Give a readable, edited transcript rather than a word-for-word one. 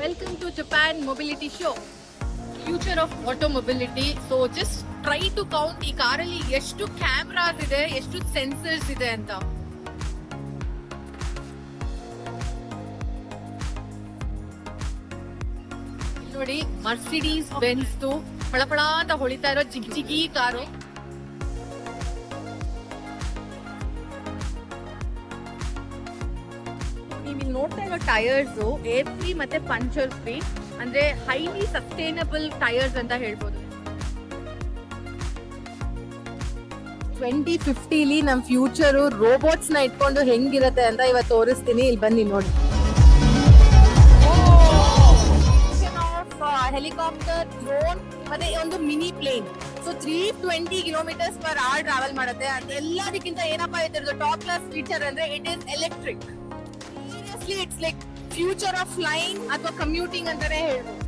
Welcome to Japan Mobility Show. Future of automobility. So just try to count ಈ ಕಾರಲ್ಲಿ ಎಷ್ಟು cameras ಇದೆ, ಎಷ್ಟು ಸೆನ್ಸರ್ಸ್ ಇದೆ ಅಂತ. ನೋಡಿ ಮರ್ಸಿಡೀಸ್ ಬೆನ್ಸ್ ಪಳಪಳ ಅಂತ ಹೊಳಿತಾ ಇರೋ ಜಿಗಿ ಕಾರು. ನೀವು ನೋಡ್ತಾ ಇರೋ ಟೈರ್ಸ್ ಏರ್ ಫ್ರೀ ಮತ್ತೆ ಪಂಚರ್ ಫ್ರೀ, ಅಂದ್ರೆ ಹೈಲಿ ಸಸ್ಟೈನಬಲ್ ಟೈರ್ಸ್ ಅಂತ ಹೇಳ್ಬೋದು. 2050 ನಮ್ ಫ್ಯೂಚರ್ ರೋಬೋಟ್ಸ್ ನ ಇಟ್ಕೊಂಡು ಹೆಂಗಿರತ್ತೆ ಅಂತ ಇವತ್ತು ತೋರಿಸ್ತೀನಿ. ಇಲ್ಲಿ ಬನ್ನಿ ನೋಡಿ. ಹೆಲಿಕಾಪ್ಟರ್, ಡ್ರೋನ್ ಮತ್ತೆ ಒಂದು mini plane. So 320 km/h travel ಮಾಡುತ್ತೆ. ಅದೆಲ್ಲದಕ್ಕಿಂತ ಏನಪ್ಪಾ ಇದ್ರದ್ದು ಟಾಪ್ ಕ್ಲಾಸ್ ಫೀಚರ್ ಅಂದ್ರೆ it is electric. Seriously it's like future of flying ಅಥವಾ ಕಮ್ಯೂಟಿಂಗ್ ಅಂತಾನೆ ಹೇಳ್ಬೋದು.